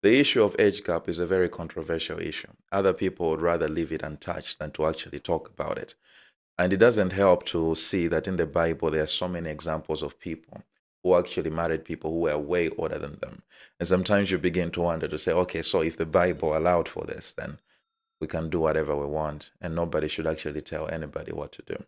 The issue of age gap is a very controversial issue. Other people would rather leave it untouched than to actually talk about it. And it doesn't help to see that in the Bible, there are so many examples of people who actually married people who were way older than them. And sometimes you begin to wonder to say, okay, so if the Bible allowed for this, then we can do whatever we want, and nobody should actually tell anybody what to do.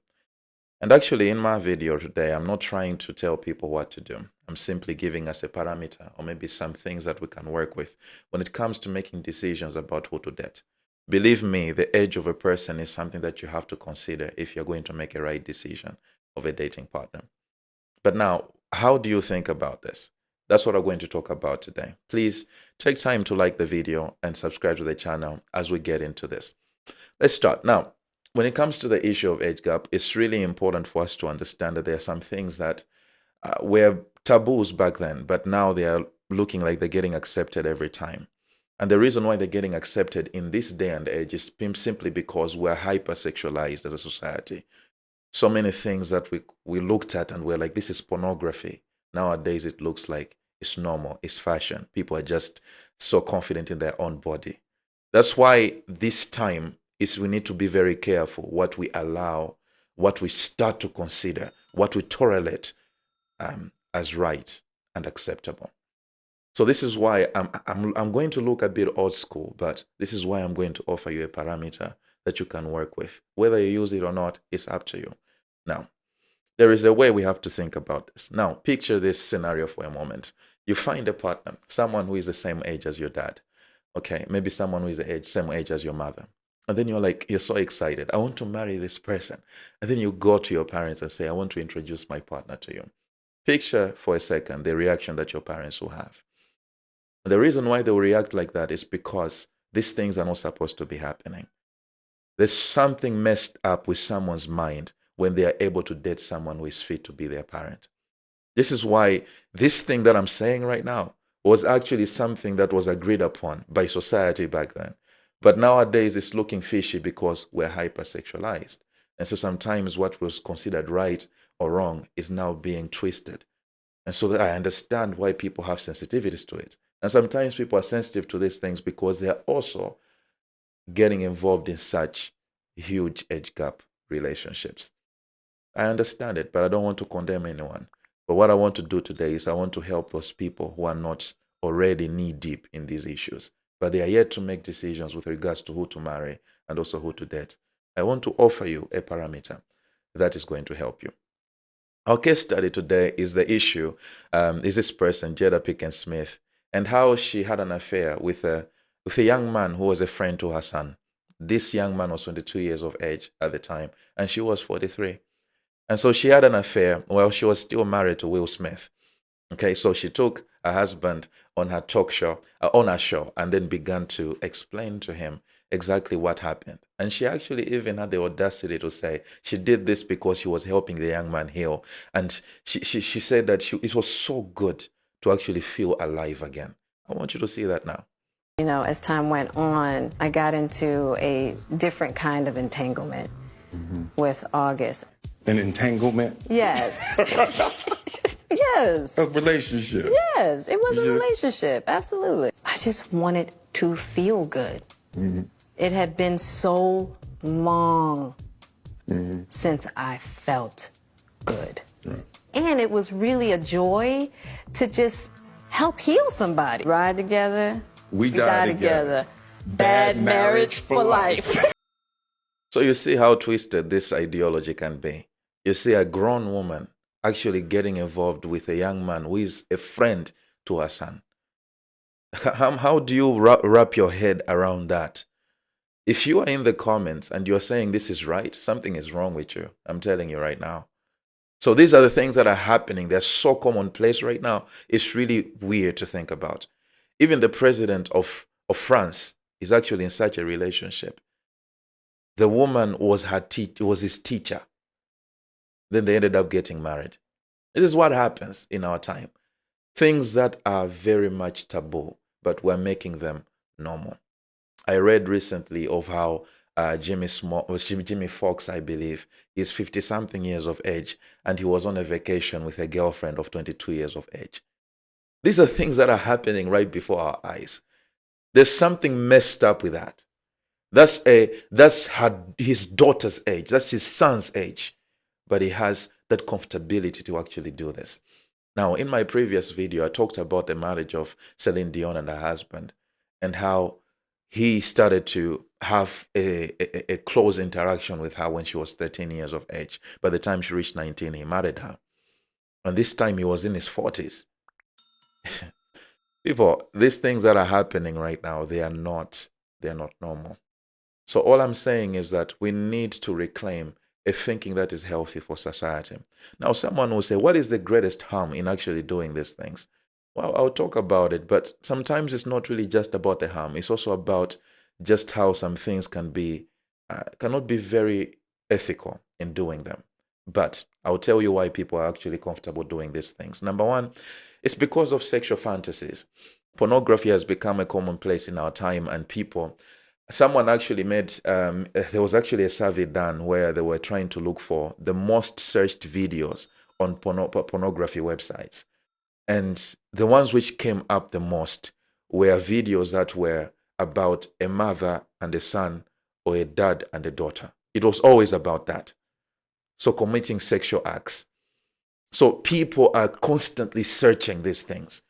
And actually, in my video today, I'm not trying to tell people what to do. I'm simply giving us a parameter or maybe some things that we can work with when it comes to making decisions about who to date. Believe me, the age of a person is something that you have to consider if you're going to make a right decision of a dating partner. But now, how do you think about this? That's what I'm going to talk about today. Please take time to like the video and subscribe to the channel as we get into this. Let's start. Now, when it comes to the issue of age gap, it's really important for us to understand that there are some things that were taboos back then, but now they are looking like they're getting accepted every time. And the reason why they're getting accepted in this day and age is simply because we're hypersexualized as a society. So many things that we looked at and we're like, this is pornography. Nowadays, it looks like it's normal, it's fashion. People are just so confident in their own body. That's why this time is we need to be very careful what we allow, what we start to consider, what we tolerate as right and acceptable. So this is why I'm going to look a bit old school, but this is why I'm going to offer you a parameter that you can work with. Whether you use it or not, it's up to you. Now, there is a way we have to think about this. Now, picture this scenario for a moment. You find a partner, someone who is the same age as your dad. Okay, maybe someone who is the same age as your mother. And then you're like, you're so excited. I want to marry this person. And then you go to your parents and say, I want to introduce my partner to you. Picture for a second the reaction that your parents will have. The reason why they will react like that is because these things are not supposed to be happening. There's something messed up with someone's mind when they are able to date someone who is fit to be their parent. This is why this thing that I'm saying right now was actually something that was agreed upon by society back then. But nowadays it's looking fishy because we're hypersexualized. And so sometimes what was considered right or wrong is now being twisted. And so I understand why people have sensitivities to it. And sometimes people are sensitive to these things because they are also getting involved in such huge age gap relationships. I understand it, but I don't want to condemn anyone. But what I want to do today is I want to help those people who are not already knee deep in these issues, but they are yet to make decisions with regards to who to marry and also who to date. I want to offer you a parameter that is going to help you. Our case study today is the issue, is this person, Jada Pickens Smith, and how she had an affair with a young man who was a friend to her son. This young man was 22 years of age at the time, and she was 43. And so she had an affair while she was still married to Will Smith. Okay, so she took her husband on her talk show, on her show, and then began to explain to him exactly what happened. And she actually even had the audacity to say she did this because she was helping the young man heal. And she said that it was so good to actually feel alive again. I want you to see that now. You know, as time went on, I got into a different kind of entanglement with August. An entanglement? Yes. Yes. A relationship? Yes, it was a relationship, absolutely. I just wanted to feel good. It had been so long since I felt good. And it was really a joy to just help heal somebody. Ride together, we die together. Bad marriage for life. So you see how twisted this ideology can be. You see a grown woman actually getting involved with a young man who is a friend to her son. How do you wrap your head around that? If you are in the comments and you're saying this is right, something is wrong with you. I'm telling you right now. So these are the things that are happening. They're so commonplace right now. It's really weird to think about. Even the president of France is actually in such a relationship. The woman was his teacher. Then they ended up getting married. This is what happens in our time. Things that are very much taboo, but we're making them normal. I read recently of how Jimmy Fox, I believe, is 50-something years of age, and he was on a vacation with a girlfriend of 22 years of age. These are things that are happening right before our eyes. There's something messed up with that. His daughter's age. That's his son's age. But he has that comfortability to actually do this. Now, in my previous video, I talked about the marriage of Celine Dion and her husband and how he started to have a close interaction with her when she was 13 years of age. By the time she reached 19, he married her. And this time he was in his 40s. People, these things that are happening right now, they're not normal. So all I'm saying is that we need to reclaim a thinking that is healthy for society. Now, someone will say, what is the greatest harm in actually doing these things? Well, I'll talk about it, but sometimes it's not really just about the harm. It's also about just how some things cannot be very ethical in doing them. But I'll tell you why people are actually comfortable doing these things. Number one, it's because of sexual fantasies. Pornography has become a commonplace in our time, and someone actually there was actually a survey done where they were trying to look for the most searched videos on pornography websites. And the ones which came up the most were videos that were about a mother and a son, or a dad and a daughter. It was always about that. So committing sexual acts. So people are constantly searching these things.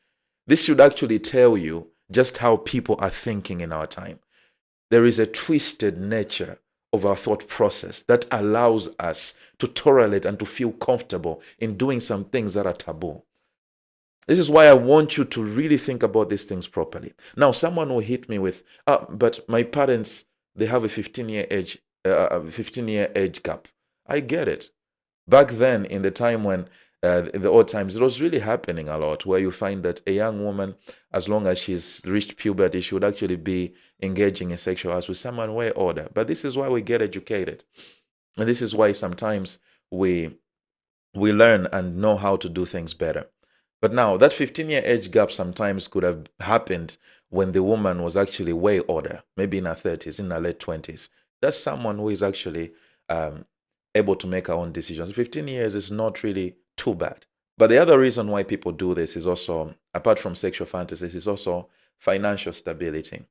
This should actually tell you just how people are thinking in our time. There is a twisted nature of our thought process that allows us to tolerate and to feel comfortable in doing some things that are taboo. This is why I want you to really think about these things properly. Now, someone will hit me with, but my parents, they have a 15-year age gap. I get it. Back then, in the time when, in the old times, it was really happening a lot, where you find that a young woman, as long as she's reached puberty, she would actually be engaging in sexual acts with someone way older. But this is why we get educated. And this is why sometimes we learn and know how to do things better. But now, that 15-year age gap sometimes could have happened when the woman was actually way older, maybe in her 30s, in her late 20s. That's someone who is actually able to make her own decisions. 15 years is not really too bad. But the other reason why people do this is also, apart from sexual fantasies, is also financial stability.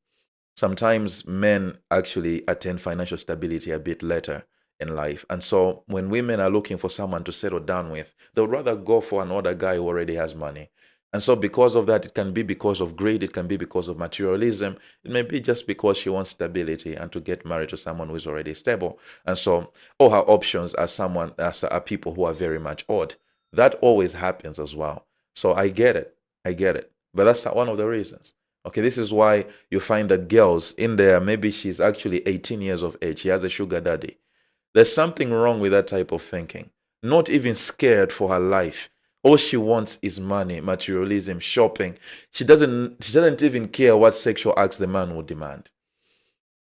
Sometimes men actually attain financial stability a bit later in life. And so when women are looking for someone to settle down with, they'll rather go for an older guy who already has money. And so because of that, it can be because of greed, it can be because of materialism, it may be just because she wants stability and to get married to someone who is already stable. And so all her options are people who are very much odd. That always happens as well. So I get it. But that's not one of the reasons. Okay, this is why you find that girls in there, maybe she's actually 18 years of age, she has a sugar daddy. There's something wrong with that type of thinking. Not even scared for her life. All she wants is money, materialism, shopping. She doesn't even care what sexual acts the man will demand.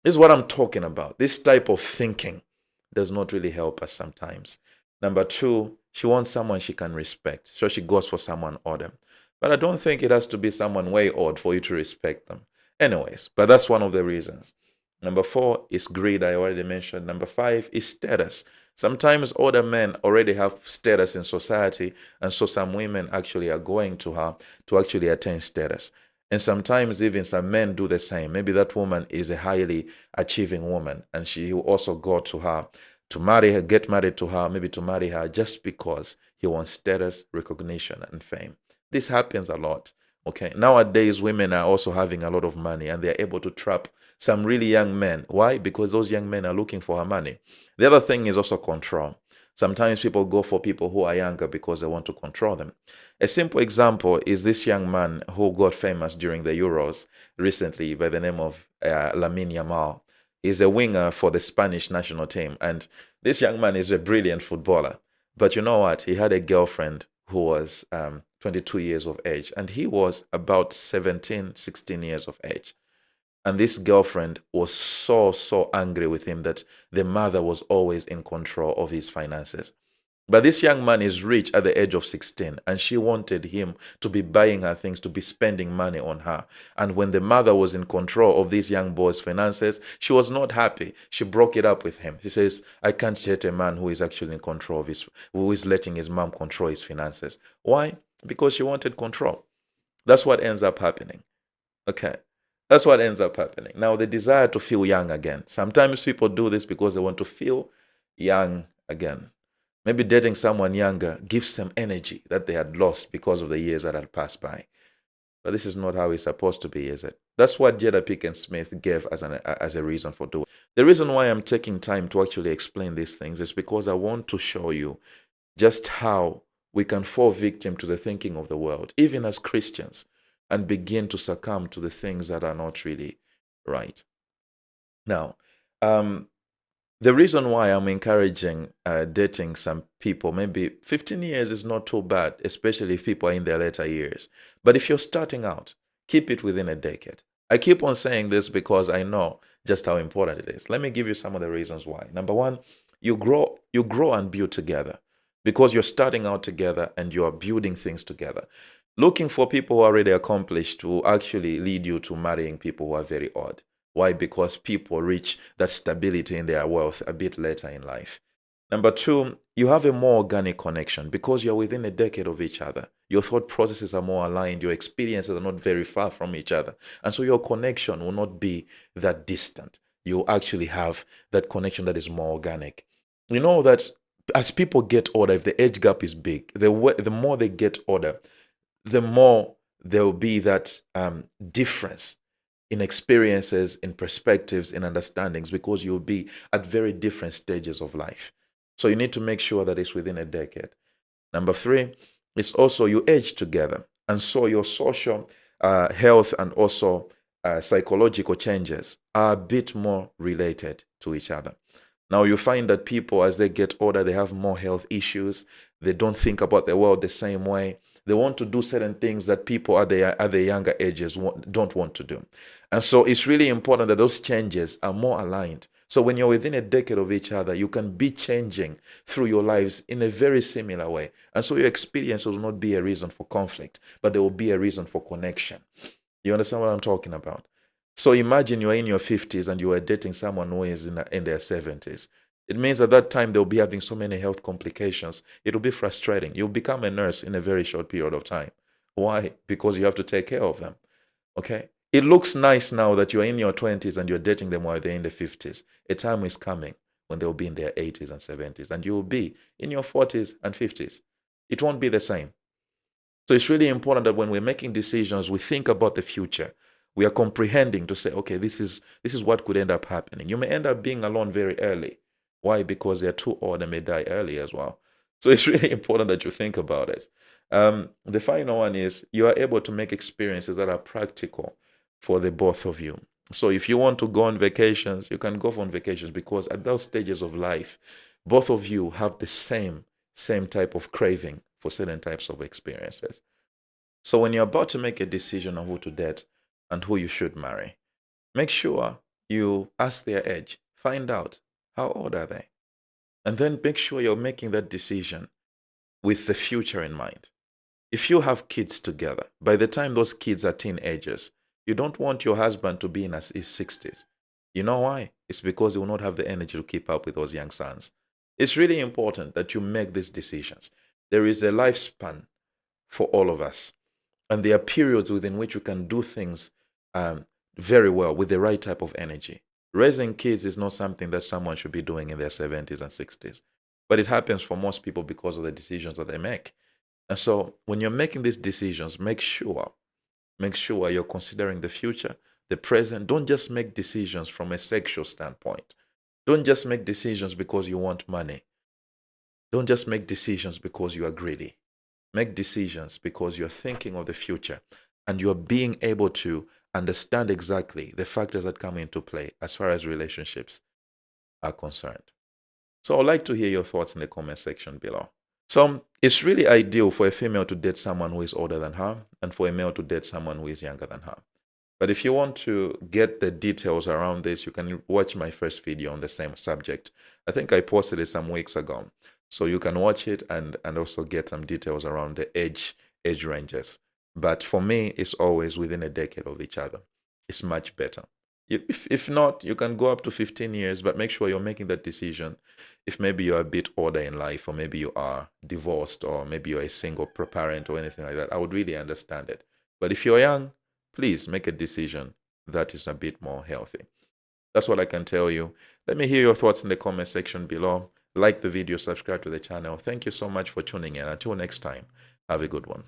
This is what I'm talking about. This type of thinking does not really help us sometimes. Number two, she wants someone she can respect. So she goes for someone older. But I don't think it has to be someone way old for you to respect them. Anyways, but that's one of the reasons. Number four is greed, I already mentioned. Number five is status. Sometimes older men already have status in society, and so some women actually are going to her to actually attain status. And sometimes even some men do the same. Maybe that woman is a highly achieving woman, and she will also go to her to marry her, get married to her, maybe to marry her just because he wants status, recognition, and fame. This happens a lot. Okay. Nowadays, women are also having a lot of money and they're able to trap some really young men. Why? Because those young men are looking for her money. The other thing is also control. Sometimes people go for people who are younger because they want to control them. A simple example is this young man who got famous during the Euros recently by the name of Lamine Yamal. He's a winger for the Spanish national team. And this young man is a brilliant footballer. But you know what? He had a girlfriend who was 22 years of age, and he was about 17, 16 years of age. And this girlfriend was so angry with him that the mother was always in control of his finances. But this young man is rich at the age of 16, and she wanted him to be buying her things, to be spending money on her. And when the mother was in control of this young boy's finances, she was not happy. She broke it up with him. She says, I can't date a man who is actually in control of who is letting his mom control his finances. Why? Because she wanted control. That's what ends up happening. Okay. That's what ends up happening. Now, the desire to feel young again. Sometimes people do this because they want to feel young again. Maybe dating someone younger gives them energy that they had lost because of the years that had passed by. But this is not how it's supposed to be, is it? That's what Jada Pinkett Smith gave as a reason for doing it. The reason why I'm taking time to actually explain these things is because I want to show you just how we can fall victim to the thinking of the world, even as Christians, and begin to succumb to the things that are not really right. Now, the reason why I'm encouraging dating some people, maybe 15 years is not too bad, especially if people are in their later years. But if you're starting out, keep it within a decade. I keep on saying this because I know just how important it is. Let me give you some of the reasons why. Number one, you grow and build together because you're starting out together and you are building things together. Looking for people who are already accomplished will actually lead you to marrying people who are very odd. Why? Because people reach that stability in their wealth a bit later in life. Number two, you have a more organic connection because you're within a decade of each other. Your thought processes are more aligned. Your experiences are not very far from each other. And so your connection will not be that distant. You actually have that connection that is more organic. You know that as people get older, if the age gap is big, the more they get older, the more there will be that difference in experiences, in perspectives, in understandings, because you'll be at very different stages of life. So you need to make sure that it's within a decade. Number three, it's also you age together. And so your social health and also psychological changes are a bit more related to each other. Now you find that people, as they get older, they have more health issues. They don't think about the world the same way. They want to do certain things that people at the younger ages don't want to do. And so it's really important that those changes are more aligned. So when you're within a decade of each other, you can be changing through your lives in a very similar way. And so your experience will not be a reason for conflict, but there will be a reason for connection. You understand what I'm talking about? So imagine you're in your 50s and you are dating someone who is in their 70s. It means at that time they'll be having so many health complications. It'll be frustrating. You'll become a nurse in a very short period of time. Why? Because you have to take care of them. Okay? It looks nice now that you're in your 20s and you're dating them while they're in the 50s. A time is coming when they'll be in their 80s and 70s, and you will be in your 40s and 50s. It won't be the same. So it's really important that when we're making decisions, we think about the future. We are comprehending to say, okay, this is what could end up happening. You may end up being alone very early. Why? Because they're too old and may die early as well. So it's really important that you think about it. The final one is you are able to make experiences that are practical for the both of you. So if you want to go on vacations, you can go on vacations because at those stages of life, both of you have the same type of craving for certain types of experiences. So when you're about to make a decision on who to date and who you should marry, make sure you ask their age, find out how old are they, and then make sure you're making that decision with the future in mind. If you have kids together, by the time those kids are teenagers, you don't want your husband to be in his 60s. You know why? It's because he will not have the energy to keep up with those young sons. It's really important that you make these decisions. There is a lifespan for all of us. And there are periods within which you can do things very well with the right type of energy. Raising kids is not something that someone should be doing in their 70s and 60s. But it happens for most people because of the decisions that they make. And so when you're making these decisions, make sure you're considering the future, the present. Don't just make decisions from a sexual standpoint. Don't just make decisions because you want money. Don't just make decisions because you are greedy. Make decisions because you're thinking of the future and you're being able to understand exactly the factors that come into play as far as relationships are concerned. So I'd like to hear your thoughts in the comment section below. So it's really ideal for a female to date someone who is older than her and for a male to date someone who is younger than her. But if you want to get the details around this, you can watch my first video on the same subject. I think I posted it some weeks ago. So you can watch it and also get some details around the age ranges. But for me, it's always within a decade of each other. It's much better. If not, you can go up to 15 years, but make sure you're making that decision. If maybe you're a bit older in life, or maybe you are divorced, or maybe you're a single parent or anything like that, I would really understand it. But if you're young, please make a decision that is a bit more healthy. That's what I can tell you. Let me hear your thoughts in the comment section below. Like the video, subscribe to the channel. Thank you so much for tuning in. Until next time, have a good one.